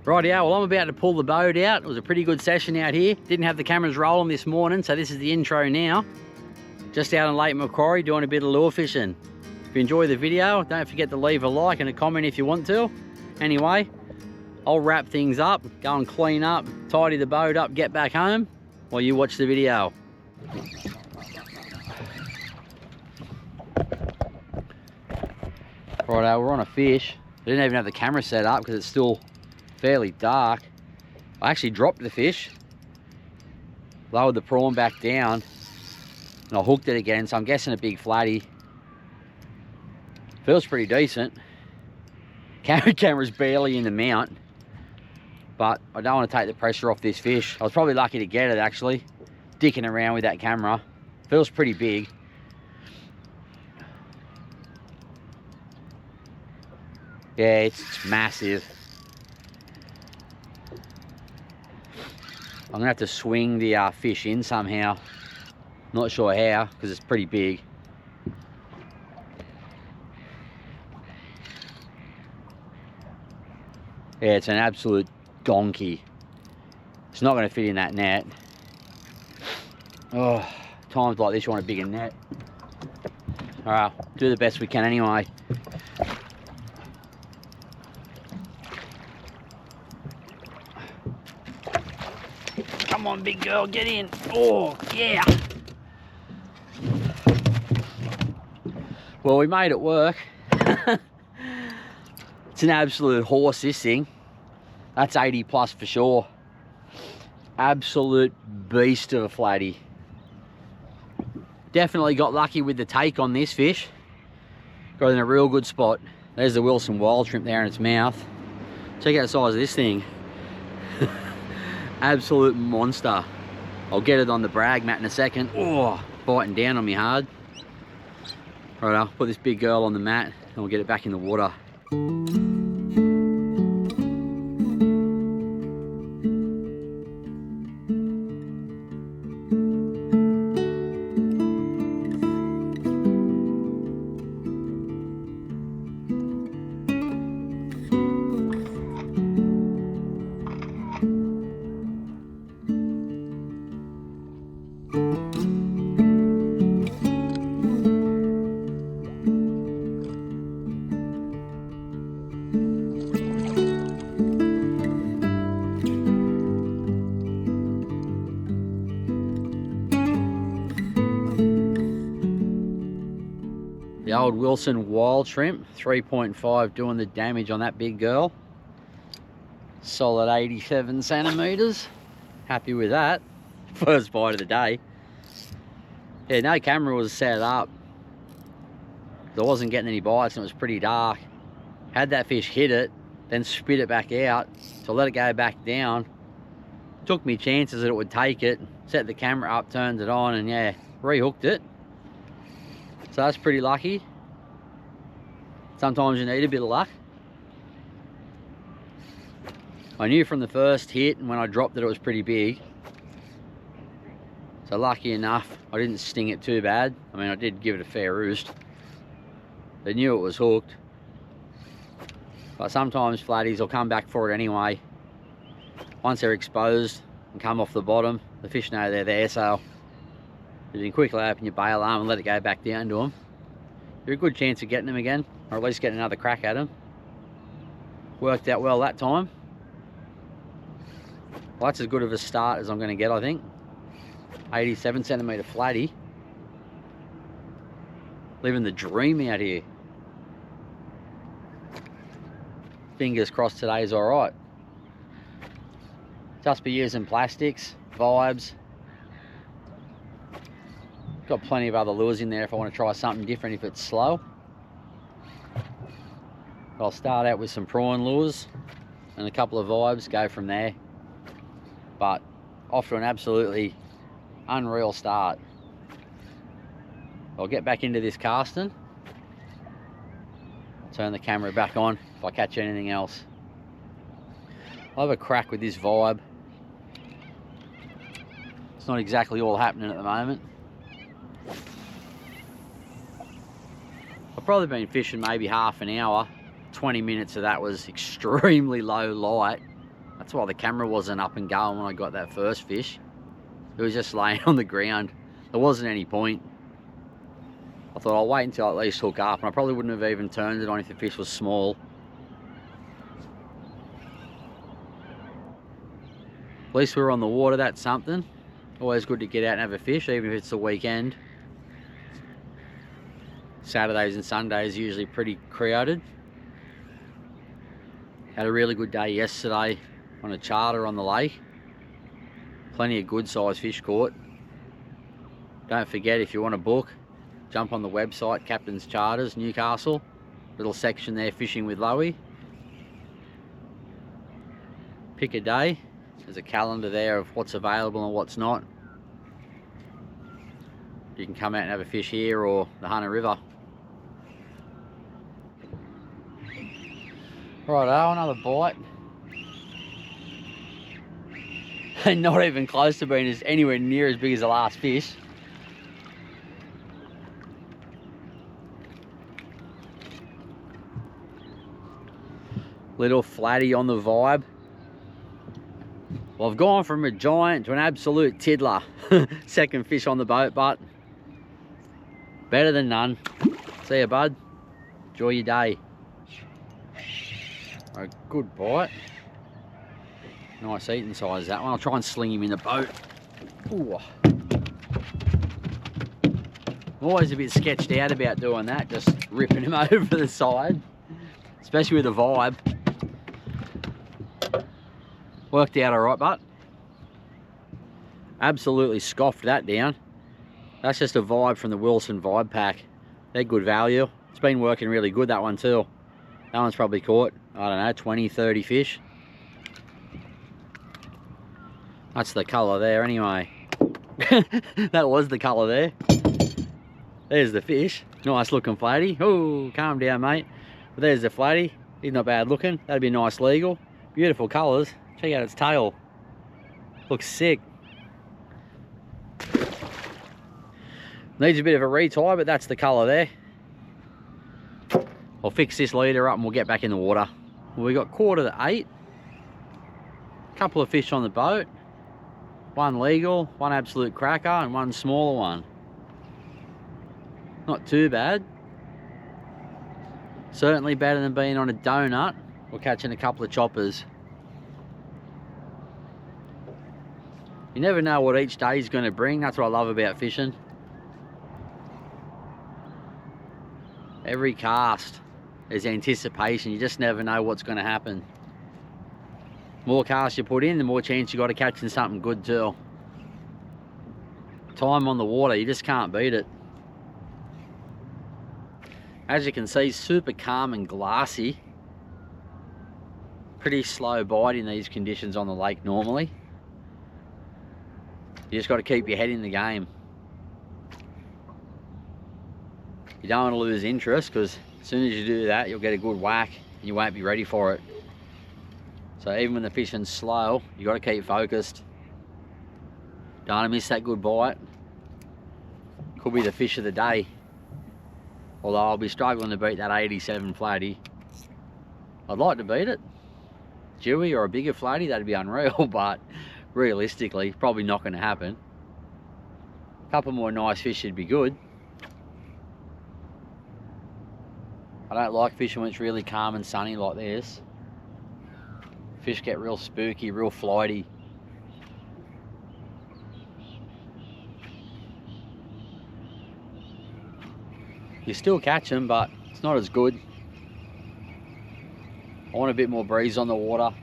Rightio, well I'm about to pull the boat out. It was a pretty good session out here. Didn't have the cameras rolling this morning, so this is the intro now. Just out on Lake Macquarie doing a bit of lure fishing. If you enjoy the video, don't forget to leave a like and a comment if you want to. Anyway, I'll wrap things up, go and clean up, tidy the boat up, get back home while you watch the video. Righto, we're on a fish. I didn't even have the camera set up because it's still fairly dark. I actually dropped the fish, lowered the prawn back down, and I hooked it again, so I'm guessing a big flatty. Feels pretty decent. Camera's barely in the mount, but I don't want to take the pressure off this fish. I was probably lucky to get it actually, dicking around with that camera. Feels pretty big. Yeah, it's massive. I'm gonna have to swing the fish in somehow. Not sure how, because it's pretty big. Yeah, it's an absolute donkey. It's not gonna fit in that net. Oh, times like this you want a bigger net. All right, do the best we can anyway. Come on, big girl, get in. Oh, yeah. Well, we made it work. It's an absolute horse, this thing. That's 80 plus for sure. Absolute beast of a flatty. Definitely got lucky with the take on this fish. Got in a real good spot. There's the Wilson wild shrimp there in its mouth. Check out the size of this thing. Absolute monster. I'll get it on the brag mat in a second. Oh, biting down on me hard. Right, I'll put this big girl on the mat and we'll get it back in the water. The old Wilson wild shrimp, 3.5 doing the damage on that big girl. Solid 87 centimeters. Happy with that. First bite of the day. Yeah, no camera was set up. I wasn't getting any bites and it was pretty dark. Had that fish hit it, then spit it back out. So I let it go back down. Took me chances that it would take it. Set the camera up, turned it on, and yeah, rehooked it. So that's pretty lucky. Sometimes you need a bit of luck. I knew from the first hit and when I dropped it, it was pretty big. So lucky enough, I didn't sting it too bad. I mean, I did give it a fair roost. They knew it was hooked. But sometimes flatties will come back for it anyway. Once they're exposed and come off the bottom, the fish know they're there, so you can quickly open your bail arm and let it go back down to them. You're a good chance of getting them again, or at least getting another crack at them. Worked out well that time. Well, that's as good of a start as I'm going to get, I think. 87 centimetre flatty. Living the dream out here. Fingers crossed today's alright. Just be using plastics, vibes. Got plenty of other lures in there if I want to try something different if it's slow. I'll start out with some prawn lures and a couple of vibes, go from there. But off to an absolutely unreal start. I'll get back into this casting. Turn the camera back on if I catch anything else. I'll have a crack with this vibe. It's not exactly all happening at the moment. I've probably been fishing maybe half an hour. 20 minutes of that was extremely low light. That's why the camera wasn't up and going when I got that first fish. It was just laying on the ground. There wasn't any point. I thought I'll wait until I at least hook up, and I probably wouldn't have even turned it on if the fish was small. At least we were on the water, that's something. Always good to get out and have a fish, even if it's the weekend. Saturdays and Sundays are usually pretty crowded. Had a really good day yesterday on a charter on the lake. Plenty of good sized fish caught. Don't forget, if you want to book, jump on the website, Captain's Charters, Newcastle. Little section there, fishing with Lowys. Pick a day. There's a calendar there of what's available and what's not. You can come out and have a fish here or the Hunter River. Righto, another bite. And not even close to being anywhere near as big as the last fish. Little flatty on the vibe. Well, I've gone from a giant to an absolute tiddler. Second fish on the boat, but better than none. See ya, bud. Enjoy your day. A good bite. Nice eating size, that one. I'll try and sling him in the boat. Ooh. I'm always a bit sketched out about doing that, just ripping him over the side, especially with the vibe. Worked out all right, but absolutely scoffed that down. That's just a vibe from the Wilson Vibe Pack. They're good value. It's been working really good, that one too. That one's probably caught, I don't know, 20, 30 fish. That's the colour there anyway. That was the colour there. There's the fish. Nice looking flatty. Oh, calm down, mate. But there's the flatty. He's not bad looking. That'd be a nice legal. Beautiful colours. Check out its tail. Looks sick. Needs a bit of a retie, but that's the colour there. I'll fix this leader up and we'll get back in the water. Well, we got 7:45. Couple of fish on the boat. One legal, one absolute cracker, and one smaller one. Not too bad. Certainly better than being on a donut or catching a couple of choppers. You never know what each day is going to bring. That's what I love about fishing. Every cast is anticipation. You just never know what's going to happen. The more casts you put in, the more chance you got of catching something good too. Time on the water, you just can't beat it. As you can see, super calm and glassy. Pretty slow bite in these conditions on the lake normally. You just got to keep your head in the game. You don't want to lose interest, because as soon as you do that, you'll get a good whack and you won't be ready for it. So even when the fishing's slow, you got to keep focused. Don't want to miss that good bite. Could be the fish of the day. Although I'll be struggling to beat that 87 flatty. I'd like to beat it. Dewey or a bigger flatty, that'd be unreal, but realistically, probably not going to happen. A couple more nice fish should be good. I don't like fishing when it's really calm and sunny like this. Fish get real spooky, real flighty. You still catch them, but it's not as good. I want a bit more breeze on the water.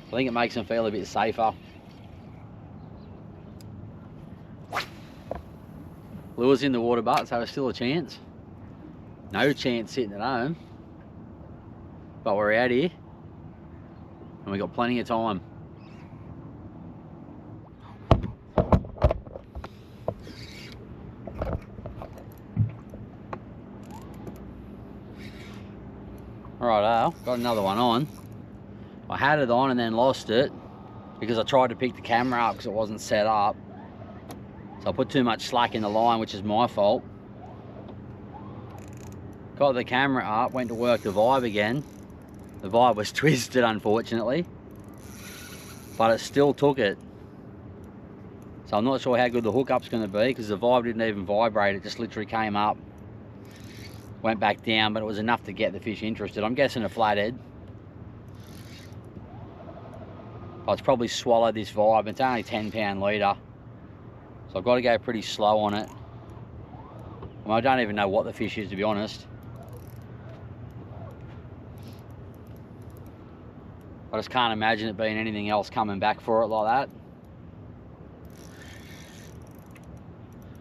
I think it makes them feel a bit safer. Lures in the water, but so there's still a chance. No chance sitting at home. But we're out here. And we got plenty of time. Righto, got another one on. I had it on and then lost it because I tried to pick the camera up because it wasn't set up. So I put too much slack in the line, which is my fault. Got the camera up, went to work the vibe again. The vibe was twisted, unfortunately, but it still took it. So I'm not sure how good the hookup's going to be, because the vibe didn't even vibrate. It just literally came up, went back down, but it was enough to get the fish interested. I'm guessing a flathead. But it's probably swallowed this vibe. It's only 10-pound leader, so I've got to go pretty slow on it. I don't even know what the fish is, to be honest. I just can't imagine it being anything else coming back for it like that.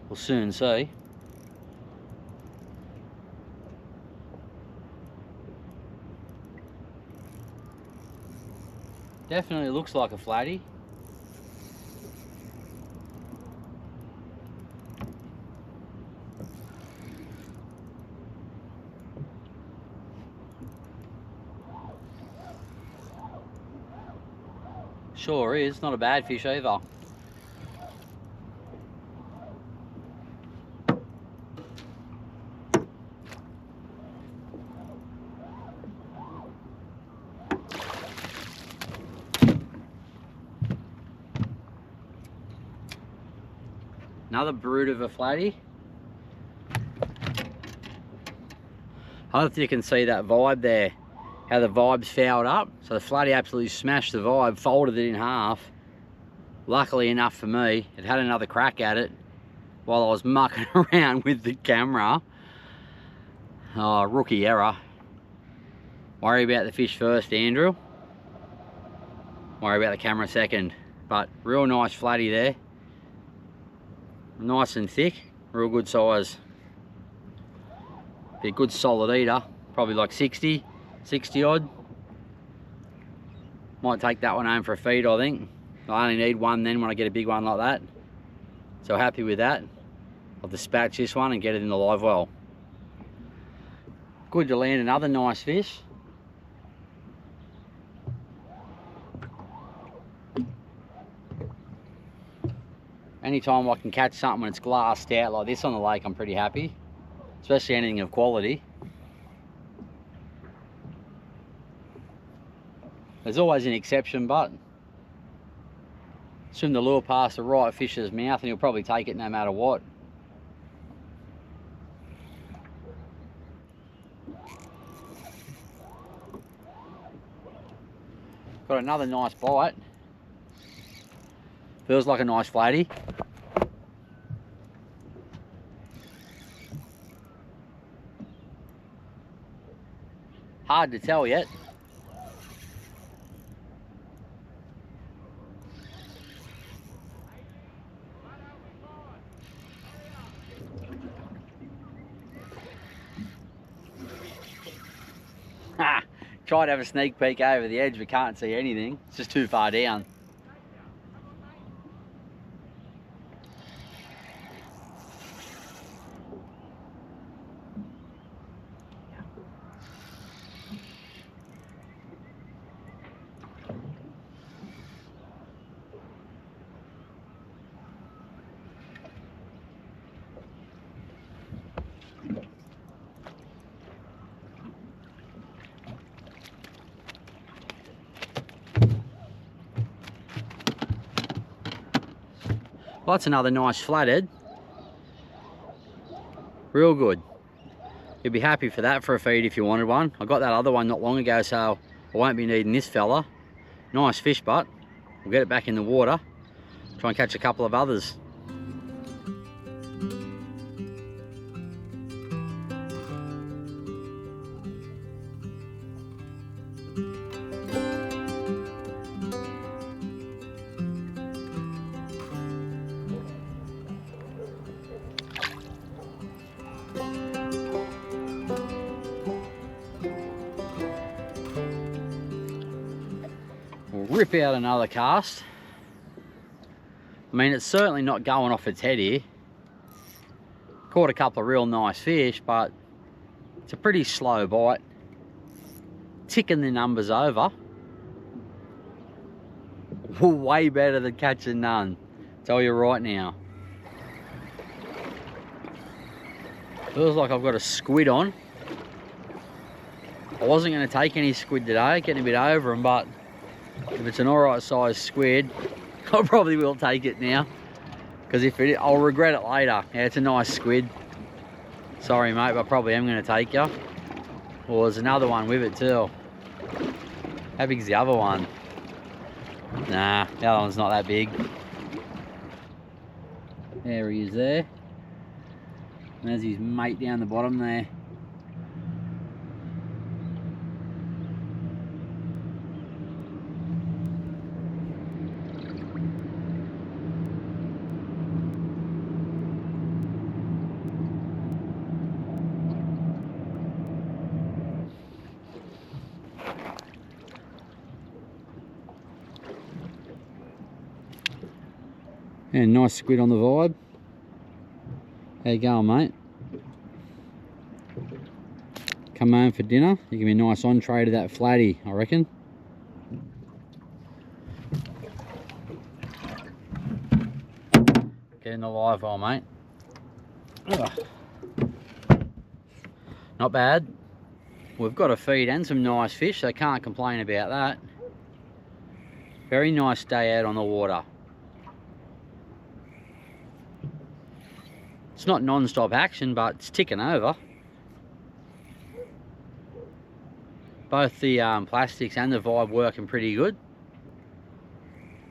We'll soon see. Definitely looks like a flatty. Sure is, not a bad fish either. Another brood of a flatty. I don't know if you can see that vibe there, how the vibe's fouled up. So the flatty absolutely smashed the vibe, folded it in half. Luckily enough for me, it had another crack at it while I was mucking around with the camera. Oh, rookie error. Worry about the fish first, Andrew. Worry about the camera second. But real nice flatty there. Nice and thick, real good size. Be a good solid eater, probably like 60 odd. Might take that one home for a feed, I think. I only need one then when I get a big one like that. So happy with that. I'll dispatch this one and get it in the live well. Good to land another nice fish. Anytime I can catch something when it's glassed out like this on the lake, I'm pretty happy. Especially anything of quality. There's always an exception, but swim the lure past the right fish's mouth and he'll probably take it no matter what. Got another nice bite. Feels like a nice flatty. Hard to tell yet. Try to have a sneak peek over the edge, but can't see anything. It's just too far down. Well, that's another nice flathead. Real good. You'd be happy for that for a feed if you wanted one. I got that other one not long ago, so I won't be needing this fella. Nice fish, but we'll get it back in the water. Try and catch a couple of others. Rip out another cast. I mean, it's certainly not going off its head here. Caught a couple of real nice fish, but it's a pretty slow bite. Ticking the numbers over. Way better than catching none. Tell you right now. Feels like I've got a squid on. I wasn't going to take any squid today, getting a bit over them, but if it's an alright size squid, I probably will take it now. Because if it, I'll regret it later. Yeah, it's a nice squid. Sorry mate, but I probably am going to take you. Well, there's another one with it too. How big's the other one? Nah, the other one's not that big. There he is there. And there's his mate down the bottom there. And nice squid on the vibe. How you going, mate? Come home for dinner. You give me a nice entree to that flatty, I reckon. Get in the live hole, mate. Ugh. Not bad. We've got a feed and some nice fish, so can't complain about that. Very nice day out on the water. It's not non-stop action, but it's ticking over. Both the plastics and the vibe working pretty good.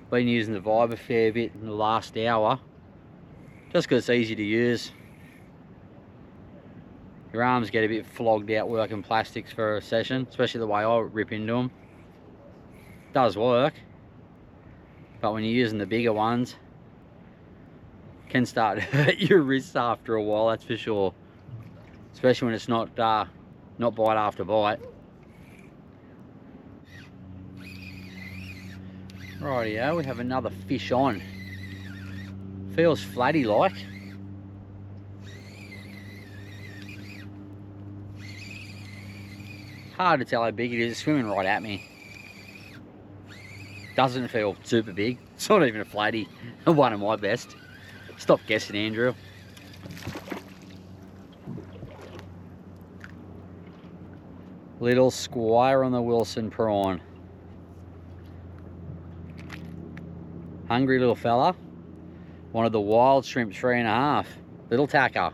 Been using the vibe a fair bit in the last hour, just because it's easy to use. Your arms get a bit flogged out working plastics for a session, especially the way I rip into them. Does work, but when you're using the bigger ones, can start to hurt your wrists after a while, that's for sure. Especially when it's not bite after bite. Rightio, we have another fish on. Feels flatty like. Hard to tell how big it is, it's swimming right at me. Doesn't feel super big. It's not even a flatty. One of my best. Stop guessing, Andrew. Little squire on the Wilson prawn. Hungry little fella. Wanted the wild shrimp 3.5. Little tacker.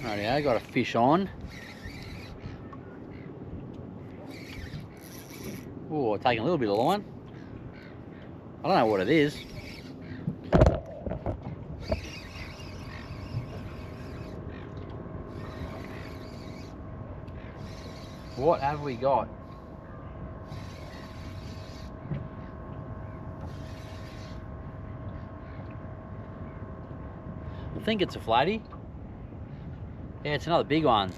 Rightio, got a fish on. Oh, taking a little bit of line. I don't know what it is. What have we got? I think it's a flatty. Yeah, it's another big one.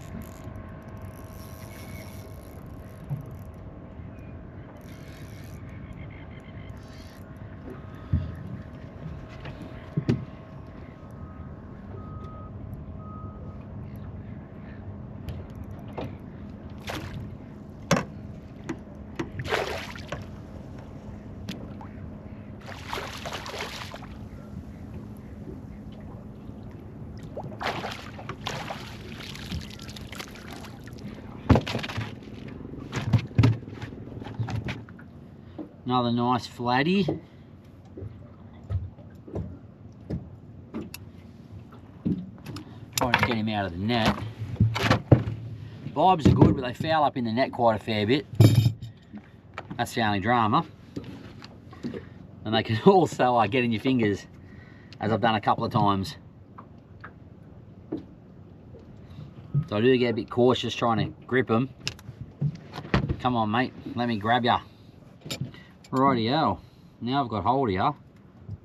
Another nice flatty. Trying to get him out of the net. Vibes are good, but they foul up in the net quite a fair bit. That's the only drama. And they can also get in your fingers, as I've done a couple of times. So I do get a bit cautious trying to grip them. Come on, mate, let me grab ya. Rightio, now I've got hold of ya.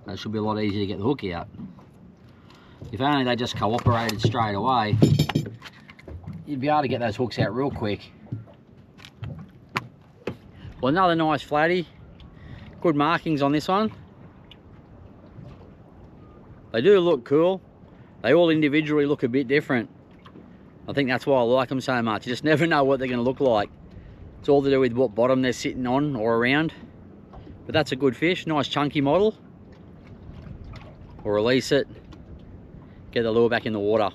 That should be a lot easier to get the hook out. If only they just cooperated straight away, you'd be able to get those hooks out real quick. Well, another nice flatty. Good markings on this one. They do look cool. They all individually look a bit different. I think that's why I like them so much. You just never know what they're going to look like. It's all to do with what bottom they're sitting on or around. But that's a good fish, nice chunky model. We'll release it, get the lure back in the water.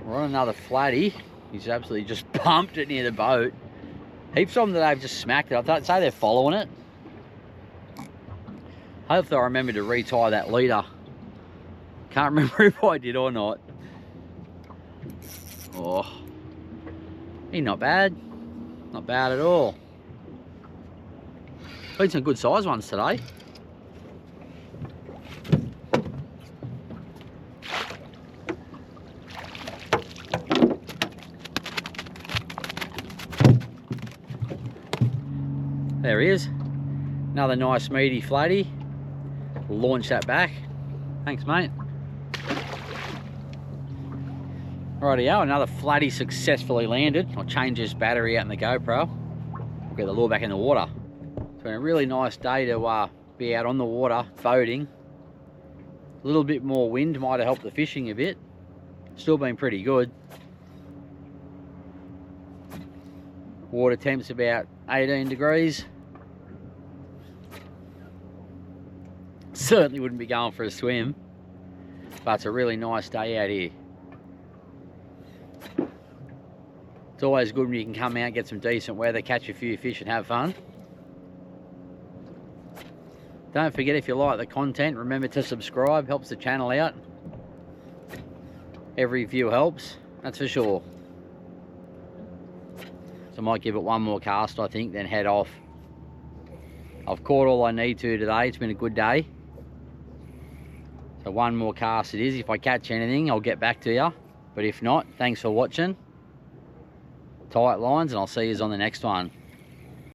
We're on another flatty. He's absolutely just pumped it near the boat. Heaps of them that they've just smacked it. I'd say they're following it. Hopefully I remember to retie that leader. Can't remember if I did or not. Oh, he's not bad. Not bad at all. Been some good size ones today. There he is. Another nice meaty flatty. Launch that back. Thanks, mate. Rightio, another flatty successfully landed. I'll change this battery out in the GoPro. Get the lure back in the water. It's been a really nice day to be out on the water boating. A little bit more wind might have helped the fishing a bit. Still been pretty good. Water temp's about 18 degrees. Certainly wouldn't be going for a swim, but it's a really nice day out here. It's always good when you can come out, get some decent weather, catch a few fish and have fun. Don't forget, if you like the content, remember to subscribe, helps the channel out. Every view helps, that's for sure. So I might give it one more cast, I think, then head off. I've caught all I need to today. It's been a good day. So one more cast it is. If I catch anything, I'll get back to you. But if not, thanks for watching. Tight lines, and I'll see you on the next one.